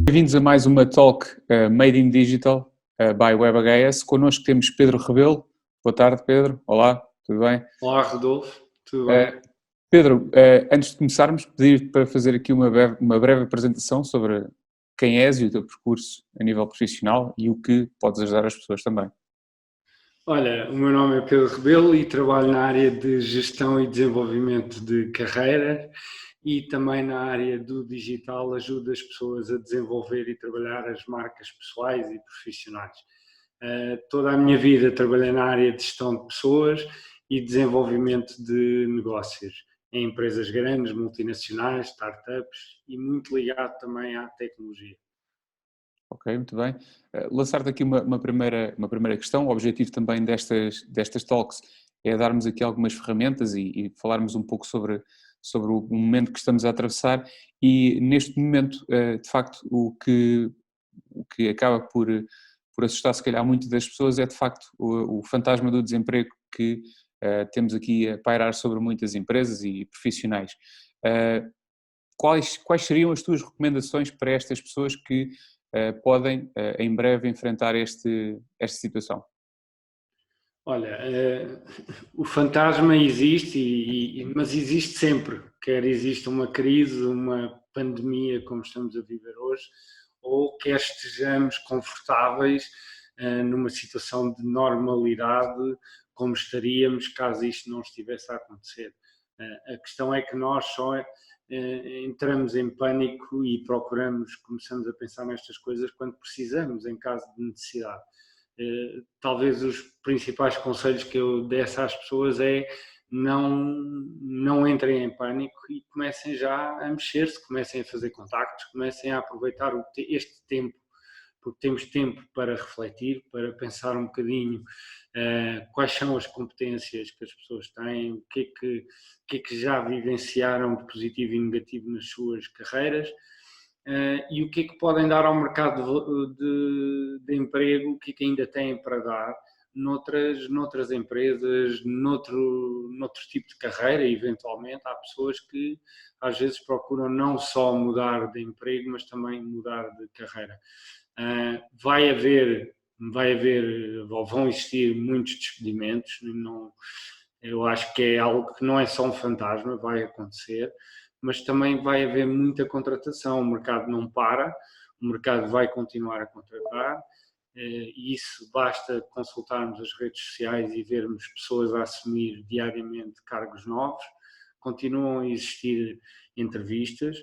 Bem-vindos a mais uma Talk Made in Digital by WebHS. Connosco temos Pedro Rebelo. Boa tarde, Pedro. Olá, tudo bem? Olá, Rodolfo. Tudo bem? Pedro, antes de começarmos, pedir-te para fazer aqui uma breve apresentação sobre quem és e o teu percurso a nível profissional e o que podes ajudar as pessoas também. Olha, o meu nome é Pedro Rebelo e trabalho na área de gestão e desenvolvimento de carreira e também na área do digital ajudo as pessoas a desenvolver e trabalhar as marcas pessoais e profissionais. Toda a minha vida trabalhei na área de gestão de pessoas e desenvolvimento de negócios em empresas grandes, multinacionais, startups e muito ligado também à tecnologia. Ok, muito bem. Lançar-te aqui uma primeira questão. O objetivo também destas talks é darmos aqui algumas ferramentas e falarmos um pouco sobre o momento que estamos a atravessar e neste momento, de facto, o que acaba por assustar se calhar muito das pessoas é de facto o fantasma do desemprego que temos aqui a pairar sobre muitas empresas e profissionais. Quais seriam as tuas recomendações para estas pessoas que podem em breve enfrentar esta situação? Olha, o fantasma existe, mas existe sempre, quer exista uma crise, uma pandemia como estamos a viver hoje, ou quer estejamos confortáveis numa situação de normalidade como estaríamos caso isto não estivesse a acontecer. A questão é que nós só entramos em pânico e começamos a pensar nestas coisas quando precisamos, em caso de necessidade. Talvez os principais conselhos que eu desse às pessoas é não entrem em pânico e comecem já a mexer-se, comecem a fazer contactos, comecem a aproveitar este tempo, porque temos tempo para refletir, para pensar um bocadinho quais são as competências que as pessoas têm, o que é que já vivenciaram de positivo e negativo nas suas carreiras. E o que é que podem dar ao mercado de emprego, o que é que ainda têm para dar noutras empresas, noutro tipo de carreira. Eventualmente há pessoas que às vezes procuram não só mudar de emprego, mas também mudar de carreira. Vai haver ou vão existir muitos despedimentos, eu acho que é algo que não é só um fantasma, vai acontecer, mas também vai haver muita contratação, o mercado não para, o mercado vai continuar a contratar, e isso basta consultarmos as redes sociais e vermos pessoas a assumir diariamente cargos novos, continuam a existir entrevistas,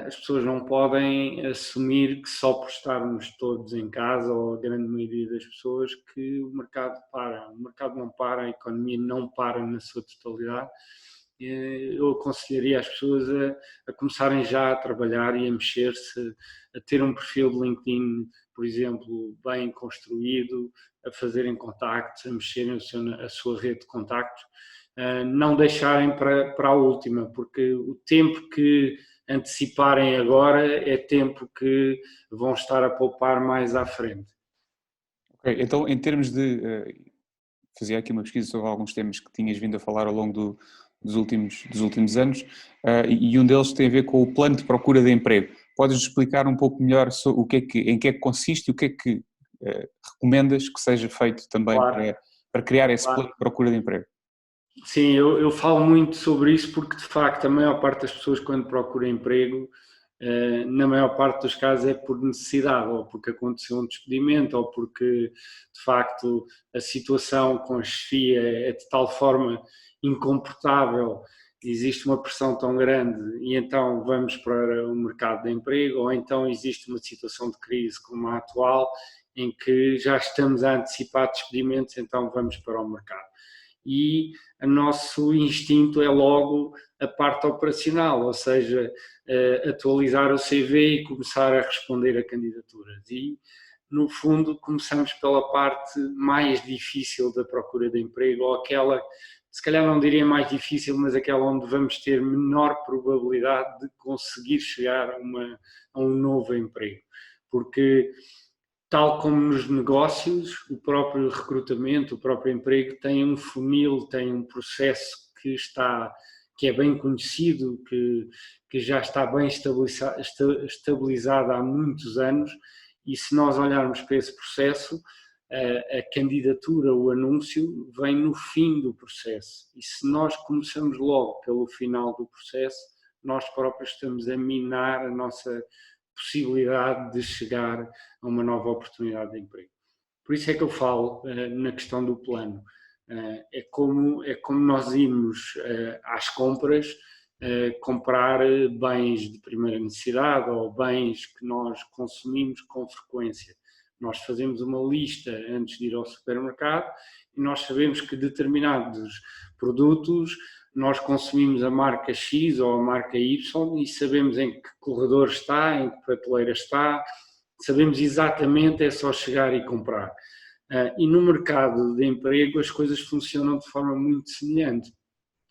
as pessoas não podem assumir que só por estarmos todos em casa, ou a grande maioria das pessoas, que o mercado para. O mercado não para, a economia não para na sua totalidade. Eu aconselharia as pessoas a começarem já a trabalhar e a mexer-se, a ter um perfil de LinkedIn, por exemplo, bem construído, a fazerem contactos, a mexerem a sua rede de contactos, não deixarem para a última, porque o tempo que anteciparem agora é tempo que vão estar a poupar mais à frente. Ok, então em termos de... fazia aqui uma pesquisa sobre alguns temas que tinhas vindo a falar ao longo dos últimos anos e um deles tem a ver com o plano de procura de emprego. Podes explicar um pouco melhor em que é que consiste e o que é que recomendas que seja feito também Claro, para criar esse claro. plano de procura de emprego? Sim, eu falo muito sobre isso porque, de facto, a maior parte das pessoas, quando procuram emprego, na maior parte dos casos é por necessidade, ou porque aconteceu um despedimento, ou porque, de facto, a situação com a chefia é de tal forma incomportável, existe uma pressão tão grande, e então vamos para o mercado de emprego, ou então existe uma situação de crise como a atual, em que já estamos a antecipar despedimentos, então vamos para o mercado. E o nosso instinto é logo a parte operacional, ou seja, atualizar o CV e começar a responder a candidaturas. E, no fundo, começamos pela parte mais difícil da procura de emprego, ou aquela, se calhar não diria mais difícil, mas aquela onde vamos ter menor probabilidade de conseguir chegar a um novo emprego. Porque, tal como nos negócios, o próprio recrutamento, o próprio emprego tem um funil, tem um processo que é bem conhecido, que já está bem estabilizado há muitos anos, e se nós olharmos para esse processo, a candidatura, o anúncio, vem no fim do processo. E se nós começamos logo pelo final do processo, nós próprios estamos a minar a nossa possibilidade de chegar a uma nova oportunidade de emprego. Por isso é que eu falo na questão do plano. É como nós irmos às compras comprar bens de primeira necessidade ou bens que nós consumimos com frequência. Nós fazemos uma lista antes de ir ao supermercado e nós sabemos que determinados produtos nós consumimos a marca X ou a marca Y e sabemos em que corredor está, em que prateleira está, sabemos exatamente, é só chegar e comprar. E no mercado de emprego as coisas funcionam de forma muito semelhante.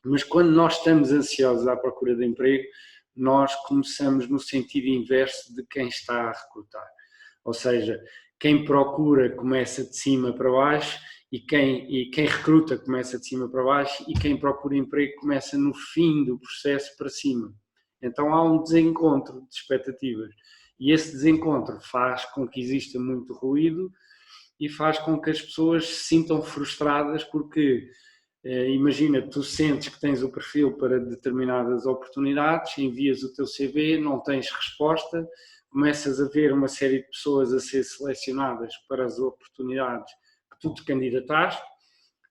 Mas quando nós estamos ansiosos à procura de emprego, nós começamos no sentido inverso de quem está a recrutar. Ou seja, quem procura começa de cima para baixo e quem recruta começa de cima para baixo e quem procura emprego começa no fim do processo para cima. Então há um desencontro de expectativas e esse desencontro faz com que exista muito ruído e faz com que as pessoas se sintam frustradas porque imagina, tu sentes que tens o perfil para determinadas oportunidades, envias o teu CV, não tens resposta, começas a ver uma série de pessoas a ser selecionadas para as oportunidades que tu te candidataste,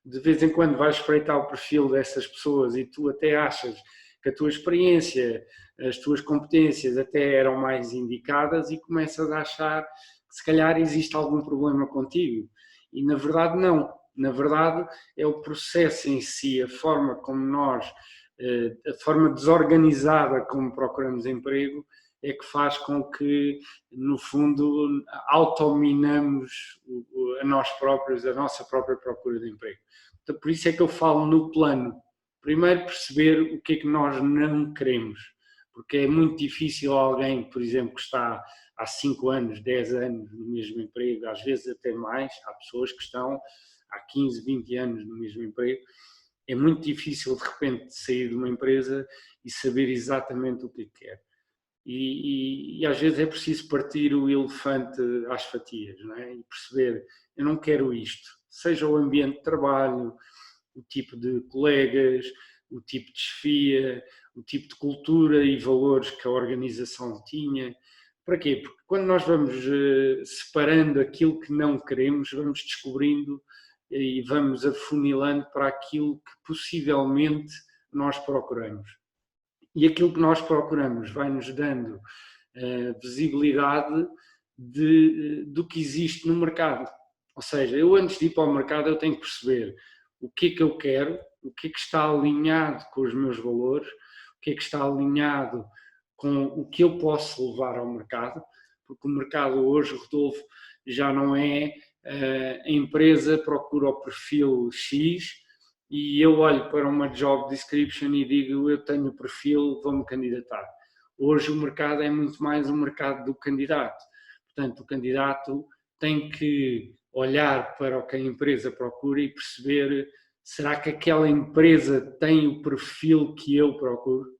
de vez em quando vais espreitar o perfil dessas pessoas e tu até achas que a tua experiência, as tuas competências até eram mais indicadas e começas a achar que se calhar existe algum problema contigo. E na verdade não. Na verdade é o processo em si, a forma como nós, a forma desorganizada como procuramos emprego é que faz com que, no fundo, autominamos a nós próprios, a nossa própria procura de emprego. Então, por isso é que eu falo no plano. Primeiro perceber o que é que nós não queremos, porque é muito difícil alguém, por exemplo, que está há 5 anos, 10 anos no mesmo emprego, às vezes até mais, há pessoas que estão há 15, 20 anos no mesmo emprego, é muito difícil de repente sair de uma empresa e saber exatamente o que quer. E às vezes é preciso partir o elefante às fatias, não é? E perceber, eu não quero isto, seja o ambiente de trabalho, o tipo de colegas, o tipo de chefia, o tipo de cultura e valores que a organização tinha. Para quê? Porque quando nós vamos separando aquilo que não queremos, vamos descobrindo e vamos afunilando para aquilo que possivelmente nós procuramos. E aquilo que nós procuramos vai-nos dando visibilidade do que existe no mercado. Ou seja, eu antes de ir para o mercado eu tenho que perceber o que é que eu quero, o que é que está alinhado com os meus valores, o que é que está alinhado com o que eu posso levar ao mercado, porque o mercado hoje, Rodolfo, já não é a empresa procura o perfil X e eu olho para uma job description e digo eu tenho o perfil, vou-me candidatar. Hoje o mercado é muito mais um mercado do candidato. Portanto, o candidato tem que olhar para o que a empresa procura e perceber, será que aquela empresa tem o perfil que eu procuro?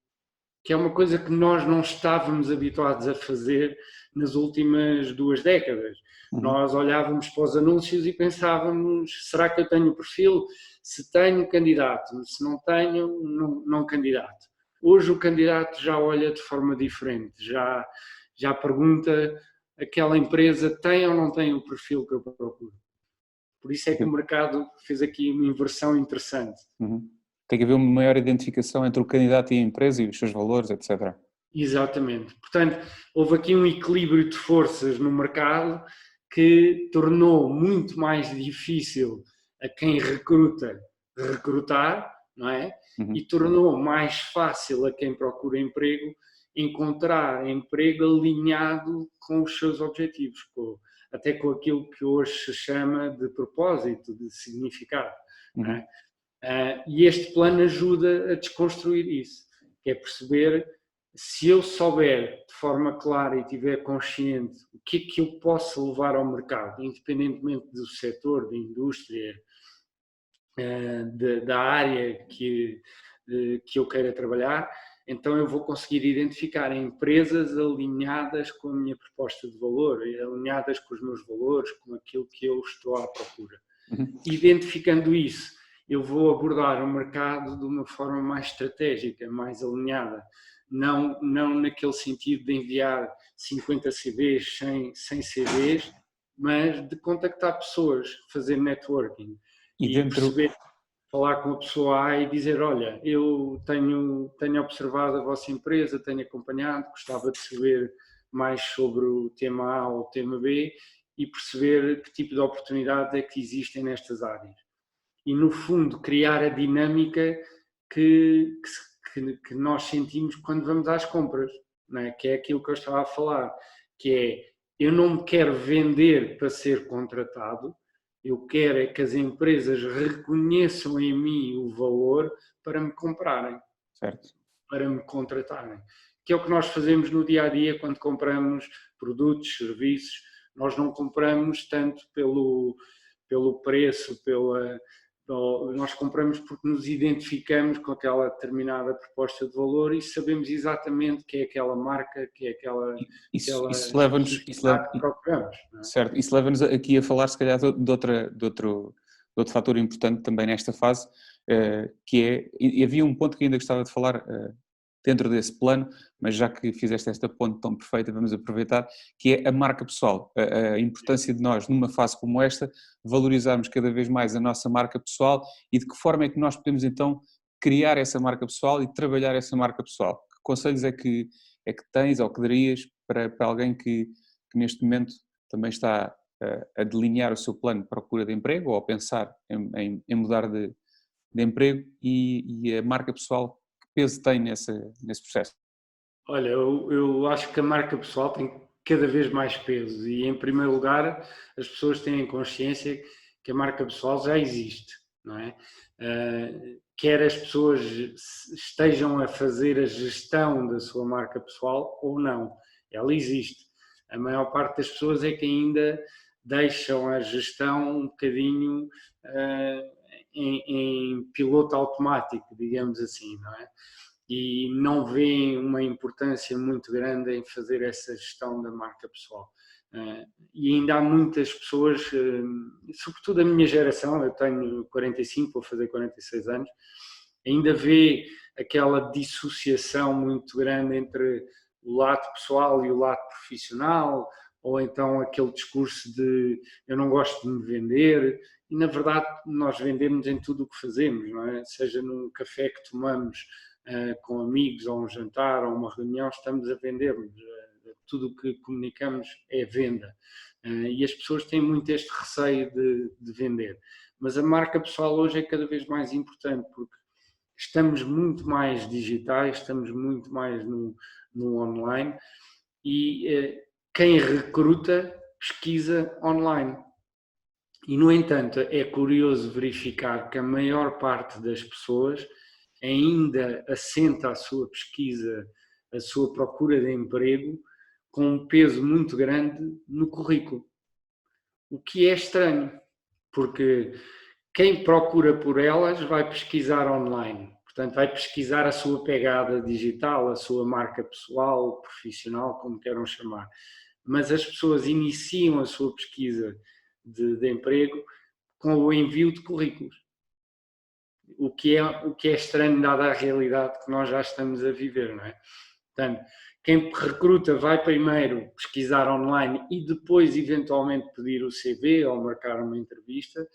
Que é uma coisa que nós não estávamos habituados a fazer nas últimas 2 décadas. Nós olhávamos para os anúncios e pensávamos, será que eu tenho o perfil? Se tenho, candidato. Se não tenho, não candidato. Hoje o candidato já olha de forma diferente, já pergunta, aquela empresa tem ou não tem o perfil que eu procuro? Por isso é que o mercado fez aqui uma inversão interessante. Tem que haver uma maior identificação entre o candidato e a empresa e os seus valores, etc. Exatamente. Portanto, houve aqui um equilíbrio de forças no mercado que tornou muito mais difícil a quem recruta recrutar, não é? E tornou mais fácil a quem procura emprego encontrar emprego alinhado com os seus objetivos, até com aquilo que hoje se chama de propósito, de significado. Não é? E este plano ajuda a desconstruir isso, que é perceber, se eu souber de forma clara e estiver consciente o que é que eu posso levar ao mercado, independentemente do setor, da indústria, da área que eu queira trabalhar, então eu vou conseguir identificar empresas alinhadas com a minha proposta de valor, alinhadas com os meus valores, com aquilo que eu estou à procura. Identificando isso, eu vou abordar o mercado de uma forma mais estratégica, mais alinhada, não naquele sentido de enviar 50 CVs, 100 CVs, mas de contactar pessoas, fazer networking e perceber, falar com a pessoa A e dizer, olha, eu tenho observado a vossa empresa, tenho acompanhado, gostava de saber mais sobre o tema A ou o tema B e perceber que tipo de oportunidades é que existem nestas áreas. E, no fundo, criar a dinâmica que nós sentimos quando vamos às compras, não é? Que é aquilo que eu estava a falar, que é, eu não me quero vender para ser contratado, eu quero é que as empresas reconheçam em mim o valor para me comprarem, certo, para me contratarem. Que é o que nós fazemos no dia a dia quando compramos produtos, serviços. Nós não compramos tanto pelo preço, nós compramos porque nos identificamos com aquela determinada proposta de valor e sabemos exatamente que é aquela marca, que é aquela isso leva-nos, que procuramos. Não é? certo, isso leva-nos aqui a falar se calhar de outro fator importante também nesta fase, que é, e havia um ponto que ainda gostava de falar dentro desse plano, mas já que fizeste esta ponte tão perfeita, vamos aproveitar, que é a marca pessoal, a importância de nós, numa fase como esta, valorizarmos cada vez mais a nossa marca pessoal e de que forma é que nós podemos então criar essa marca pessoal e trabalhar essa marca pessoal. Que conselhos é que tens ou que darias para alguém que neste momento também está a delinear o seu plano de procura de emprego ou a pensar em mudar de emprego e a marca pessoal, que peso tem nesse processo? Olha, eu acho que a marca pessoal tem cada vez mais peso e, em primeiro lugar, as pessoas têm consciência que a marca pessoal já existe, não é? Quer as pessoas estejam a fazer a gestão da sua marca pessoal ou não, ela existe. A maior parte das pessoas é que ainda deixam a gestão um bocadinho em piloto automático, digamos assim, não é? E não veem uma importância muito grande em fazer essa gestão da marca pessoal. E ainda há muitas pessoas, sobretudo a minha geração, eu tenho 45, vou fazer 46 anos, ainda vê aquela dissociação muito grande entre o lado pessoal e o lado profissional, ou então aquele discurso de eu não gosto de me vender, e na verdade nós vendemos em tudo o que fazemos, não é? Seja num café que tomamos com amigos, ou um jantar, ou uma reunião, estamos a vender-nos. Tudo o que comunicamos é venda. E as pessoas têm muito este receio de vender. Mas a marca pessoal hoje é cada vez mais importante, porque estamos muito mais digitais, estamos muito mais no online e quem recruta pesquisa online. E, no entanto, é curioso verificar que a maior parte das pessoas ainda assenta a sua pesquisa, a sua procura de emprego, com um peso muito grande no currículo. O que é estranho, porque quem procura por elas vai pesquisar online. Portanto, vai pesquisar a sua pegada digital, a sua marca pessoal, profissional, como queiram chamar. Mas as pessoas iniciam a sua pesquisa de emprego com o envio de currículos. O que é estranho dada a realidade que nós já estamos a viver, não é? Portanto, quem recruta vai primeiro pesquisar online e depois eventualmente pedir o CV ou marcar uma entrevista,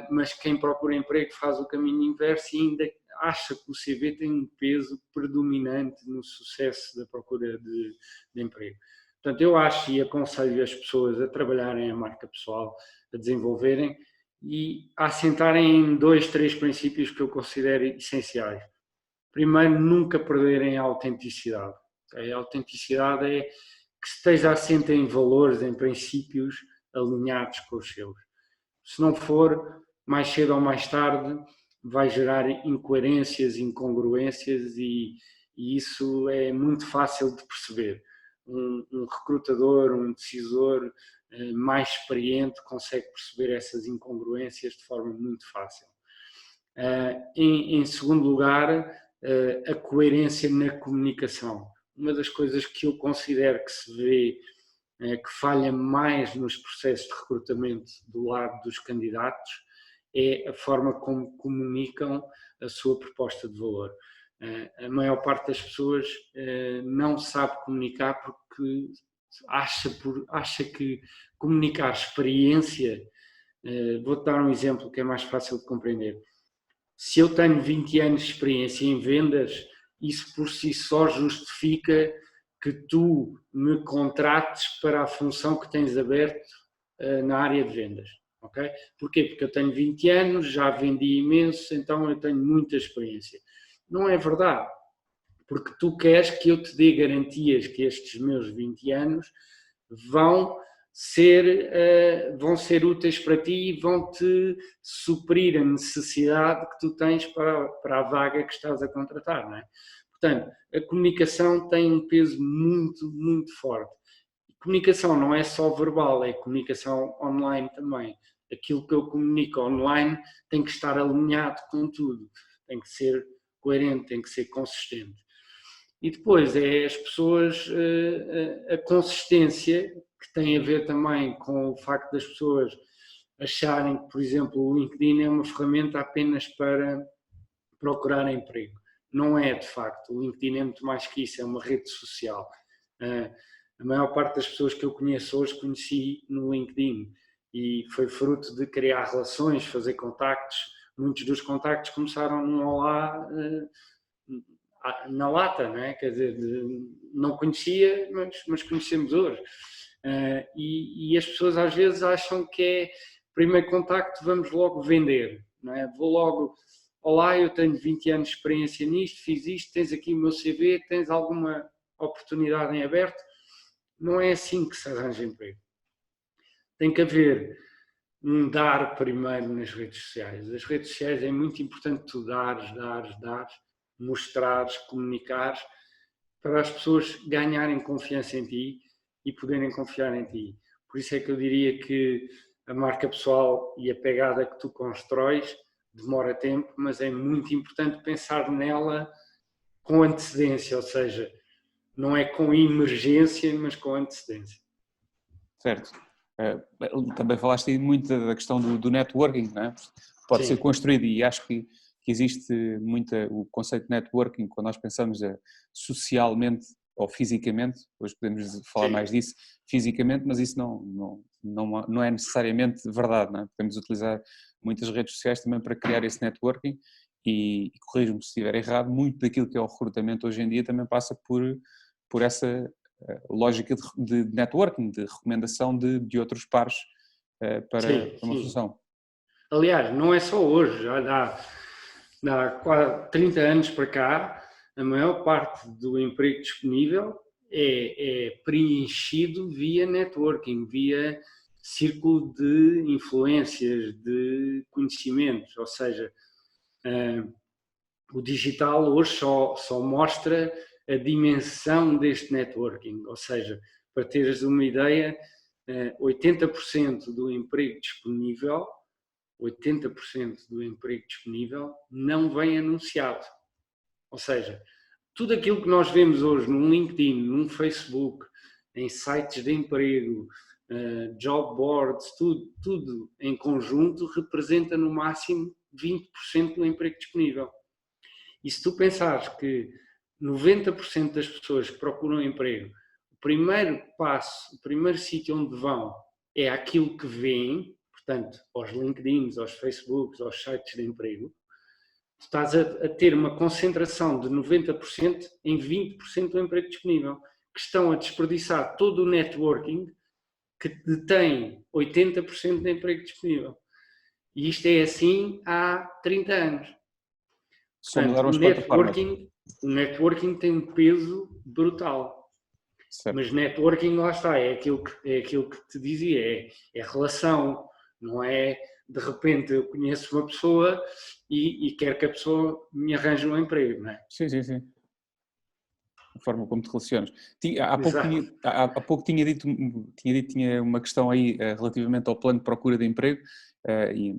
mas quem procura emprego faz o caminho inverso e ainda acha que o CV tem um peso predominante no sucesso da procura de emprego. Portanto, eu acho e aconselho as pessoas a trabalharem a marca pessoal, a desenvolverem e a assentarem em 2, 3 princípios que eu considero essenciais. Primeiro, nunca perderem a autenticidade. A autenticidade é que esteja assente em valores, em princípios alinhados com os seus. Se não for, mais cedo ou mais tarde, vai gerar incoerências, incongruências e isso é muito fácil de perceber. Um recrutador, um decisor mais experiente consegue perceber essas incongruências de forma muito fácil. Em segundo lugar, a coerência na comunicação. Uma das coisas que eu considero que se vê que falha mais nos processos de recrutamento do lado dos candidatos é a forma como comunicam a sua proposta de valor. A maior parte das pessoas não sabe comunicar porque acha que comunicar experiência. Vou-te dar um exemplo que é mais fácil de compreender. Se eu tenho 20 anos de experiência em vendas, isso por si só justifica que tu me contrates para a função que tens aberto na área de vendas. Okay? Porquê? Porque eu tenho 20 anos, já vendi imenso, então eu tenho muita experiência. Não é verdade, porque tu queres que eu te dê garantias que estes meus 20 anos vão ser úteis para ti e vão-te suprir a necessidade que tu tens para a vaga que estás a contratar, não é? Portanto, a comunicação tem um peso muito, muito forte. Comunicação não é só verbal, é comunicação online também. Aquilo que eu comunico online tem que estar alinhado com tudo, tem que ser coerente, tem que ser consistente. E depois é as pessoas, a consistência, que tem a ver também com o facto das pessoas acharem que, por exemplo, o LinkedIn é uma ferramenta apenas para procurar emprego. Não é, de facto. O LinkedIn é muito mais que isso, é uma rede social. A maior parte das pessoas que eu conheço hoje conheci no LinkedIn e foi fruto de criar relações, fazer contactos. Muitos dos contactos começaram num olá na lata, não é? Quer dizer, não conhecia, mas conhecemos hoje. E as pessoas às vezes acham que é primeiro contacto, vamos logo vender, não é? Vou logo, olá, eu tenho 20 anos de experiência nisto, fiz isto, tens aqui o meu CV, tens alguma oportunidade em aberto? Não é assim que se arranja emprego. Tem que haver um dar primeiro nas redes sociais. As redes sociais é muito importante tu dares, mostrares, comunicares, para as pessoas ganharem confiança em ti e poderem confiar em ti. Por isso é que eu diria que a marca pessoal e a pegada que tu constróis demora tempo, mas é muito importante pensar nela com antecedência, ou seja, não é com emergência, mas com antecedência. Certo. Também falaste muito da questão do networking, não é? Pode ser construído e acho que existe muito o conceito de networking quando nós pensamos socialmente ou fisicamente, hoje podemos falar mais disso, fisicamente, mas isso não é necessariamente verdade, não é? Podemos utilizar muitas redes sociais também para criar esse networking e corrijo-me se estiver errado, muito daquilo que é o recrutamento hoje em dia também passa por essa lógica de networking, de recomendação de outros pares para uma função. Aliás, não é só hoje, já dá quase 30 anos para cá, a maior parte do emprego disponível é preenchido via networking, via círculo de influências, de conhecimentos, ou seja, o digital hoje só mostra a dimensão deste networking, ou seja, para teres uma ideia, 80% do emprego disponível não vem anunciado. Ou seja, tudo aquilo que nós vemos hoje num LinkedIn, num Facebook, em sites de emprego, job boards, tudo em conjunto representa no máximo 20% do emprego disponível. E se tu pensares que 90% das pessoas que procuram emprego, o primeiro passo, o primeiro sítio onde vão é aquilo que veem, portanto, aos LinkedIns, aos Facebooks, aos sites de emprego, tu estás a ter uma concentração de 90% em 20% do emprego disponível, que estão a desperdiçar todo o networking que detém 80% do emprego disponível. E isto é assim há 30 anos. Portanto, o networking tem um peso brutal. Certo. Mas networking, lá está, é aquilo que te dizia, é relação, não é de repente eu conheço uma pessoa e quero que a pessoa me arranje um emprego, não é? Sim. a forma como te relacionas. Há pouco Exato. tinha uma questão aí relativamente ao plano de procura de emprego,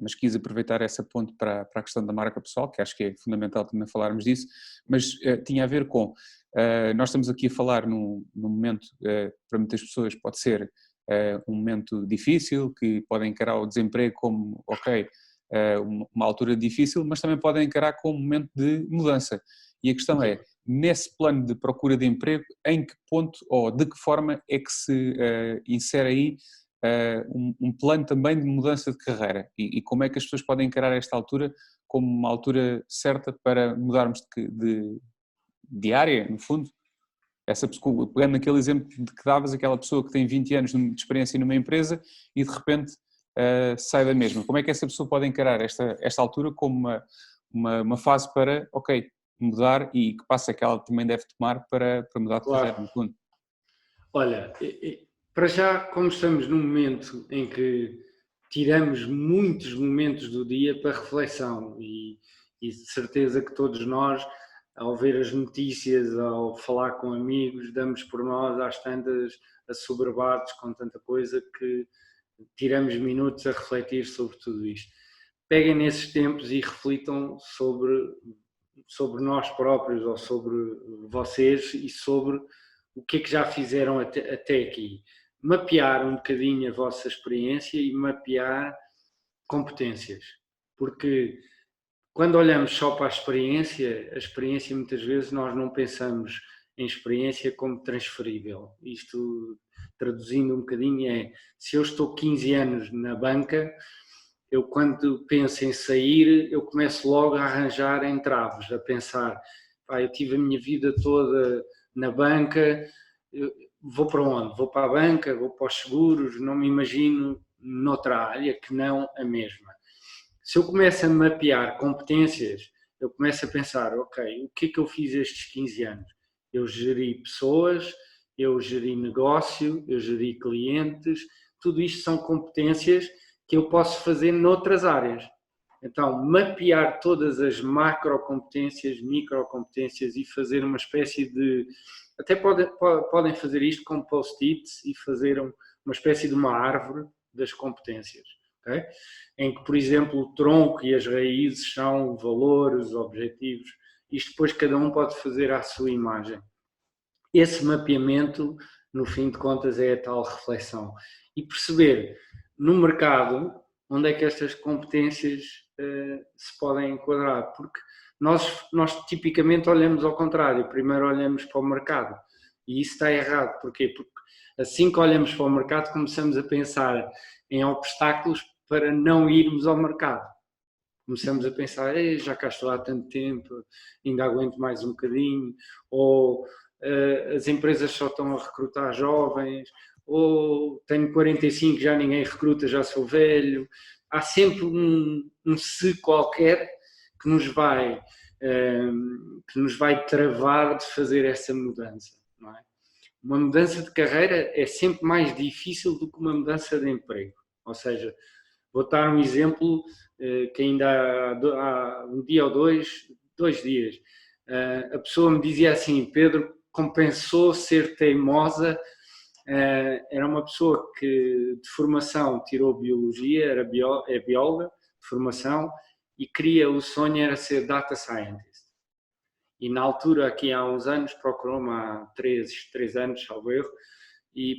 mas quis aproveitar essa ponte para a questão da marca pessoal, que acho que é fundamental também falarmos disso, mas tinha a ver com, nós estamos aqui a falar num momento, para muitas pessoas pode ser um momento difícil, que podem encarar o desemprego como, ok, uma altura difícil, mas também podem encarar como um momento de mudança. E a questão é, nesse plano de procura de emprego, em que ponto ou de que forma é que se insere aí um plano também de mudança de carreira e como é que as pessoas podem encarar esta altura como uma altura certa para mudarmos de área, no fundo? Essa pessoa, pegando naquele exemplo de que davas, aquela pessoa que tem 20 anos de experiência numa empresa e de repente sai da mesma. Como é que essa pessoa pode encarar esta altura como uma fase para, ok, mudar e que passo é que ela também deve tomar para mudar de carreira, Claro. no fundo? Olha, para já, como estamos num momento em que tiramos muitos momentos do dia para reflexão e de certeza que todos nós, ao ver as notícias, ao falar com amigos, damos por nós às tantas assoberbados com tanta coisa que tiramos minutos a refletir sobre tudo isto. Peguem nesses tempos e reflitam sobre nós próprios ou sobre vocês e sobre o que é que já fizeram até aqui. Mapear um bocadinho a vossa experiência e mapear competências. Porque quando olhamos só para a experiência muitas vezes nós não pensamos em experiência como transferível. Isto, traduzindo um bocadinho, é se eu estou 15 anos na banca, eu quando penso em sair, eu começo logo a arranjar entraves, a pensar, pá, eu tive a minha vida toda na banca, vou para onde? Vou para a banca, vou para os seguros, não me imagino noutra área que não a mesma. Se eu começo a mapear competências, eu começo a pensar, ok, o que é que eu fiz estes 15 anos? Eu geri pessoas, eu geri negócio, eu geri clientes, tudo isto são competências que eu posso fazer noutras áreas. Então, mapear todas as macrocompetências, microcompetências e fazer uma espécie de... Até podem fazer isto com post-its e fazer uma espécie de uma árvore das competências. Okay? Em que, por exemplo, o tronco e as raízes são valores, objetivos. Isto depois cada um pode fazer à sua imagem. Esse mapeamento, no fim de contas, é a tal reflexão. E perceber no mercado onde é que estas competências se podem enquadrar. Porque nós tipicamente olhamos ao contrário. Primeiro olhamos para o mercado. E isso está errado. Porquê? Porque assim que olhamos para o mercado, começamos a pensar em obstáculos para não irmos ao mercado. Começamos a pensar, já cá estou há tanto tempo, ainda aguento mais um bocadinho, ou as empresas só estão a recrutar jovens, ou tenho 45, já ninguém recruta, já sou velho. Há sempre um se qualquer que nos vai travar de fazer essa mudança, não é? Uma mudança de carreira é sempre mais difícil do que uma mudança de emprego. Ou seja, vou dar um exemplo que ainda há um dia ou dois dias, a pessoa me dizia assim, Pedro, compensou ser teimosa. Era uma pessoa que de formação tirou biologia, é bióloga de formação e o sonho era ser data scientist. E na altura, aqui há uns anos, procurou-me há 3 anos, salvo erro, e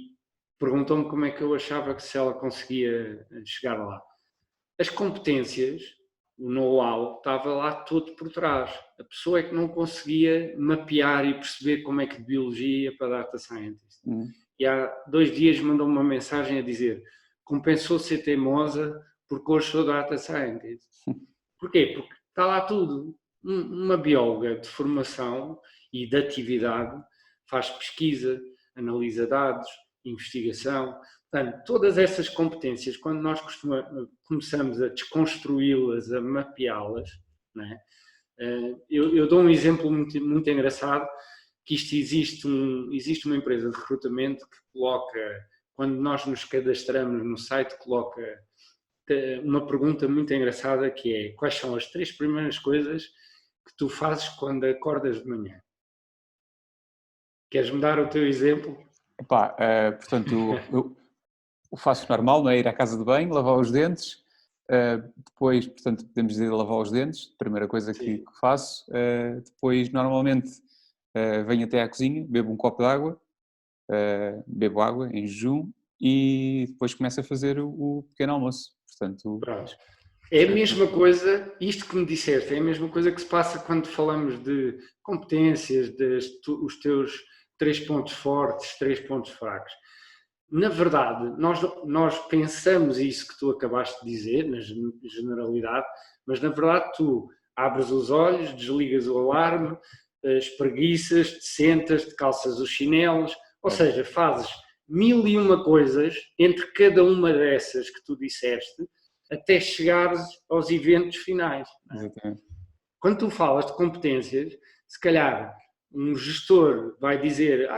perguntou-me como é que eu achava que se ela conseguia chegar lá. As competências, o know-how, estava lá todo por trás. A pessoa é que não conseguia mapear e perceber como é que de biologia ia para data scientist. E há 2 dias mandou-me uma mensagem a dizer compensou ser teimosa porque hoje sou data scientist. Porquê? Porque está lá tudo. Uma bióloga de formação e de atividade faz pesquisa, analisa dados, investigação. Portanto, todas essas competências, quando nós começamos a desconstruí-las, a mapeá-las, né? Eu dou um exemplo muito engraçado, que existe uma empresa de recrutamento que coloca, quando nós nos cadastramos no site, coloca uma pergunta muito engraçada que é: quais são as 3 primeiras coisas que tu fazes quando acordas de manhã? Queres-me dar o teu exemplo? Epá, portanto, eu faço normal, não é? Ir à casa de banho, lavar os dentes, depois, portanto, podemos dizer lavar os dentes, primeira coisa que Sim, faço. Depois, normalmente, venho até à cozinha, bebo um copo de água, bebo água em jejum e depois começo a fazer o pequeno almoço. Portanto, pronto. É a acho que mesma coisa, isto que me disseste, é a mesma coisa que se passa quando falamos de competências, os teus 3 pontos fortes, 3 pontos fracos. Na verdade, nós pensamos isso que tu acabaste de dizer, na generalidade, mas na verdade tu abres os olhos, desligas o alarme, espreguiças, te sentas, te calças os chinelos, ou é, seja, fazes mil e uma coisas entre cada uma dessas que tu disseste até chegares aos eventos finais. exatamente. Quando tu falas de competências, se calhar um gestor vai dizer,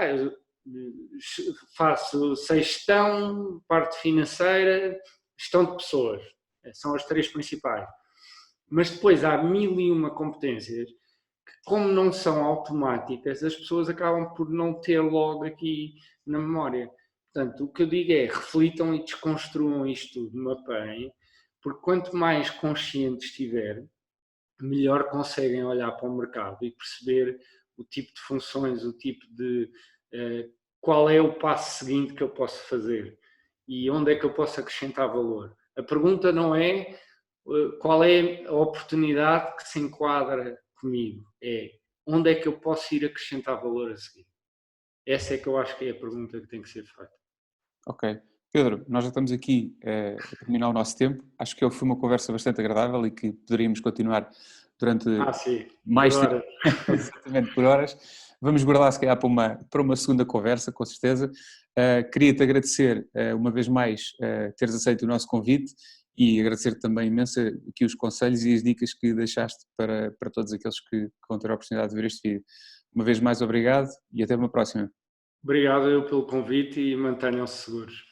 eu sei gestão, parte financeira, gestão de pessoas. São as três principais. Mas depois há mil e uma competências que, como não são automáticas, as pessoas acabam por não ter logo aqui na memória. Portanto, o que eu digo é, reflitam e desconstruam isto tudo, mapeiem, porque quanto mais conscientes estiver, melhor conseguem olhar para o mercado e perceber o tipo de funções, o tipo de qual é o passo seguinte que eu posso fazer e onde é que eu posso acrescentar valor. A pergunta não é qual é a oportunidade que se enquadra comigo, é onde é que eu posso ir acrescentar valor a seguir. Essa é que eu acho que é a pergunta que tem que ser feita. Ok. Pedro, nós já estamos aqui a terminar o nosso tempo. Acho que foi uma conversa bastante agradável e que poderíamos continuar durante Sim, por mais tempo, hora. exatamente por horas. Vamos guardar se calhar para uma segunda conversa, com certeza. Queria-te agradecer uma vez mais teres aceito o nosso convite e agradecer também imenso aqui os conselhos e as dicas que deixaste para todos aqueles que vão ter a oportunidade de ver este vídeo. Uma vez mais, obrigado e até uma próxima. Obrigado eu pelo convite e mantenham-se seguros.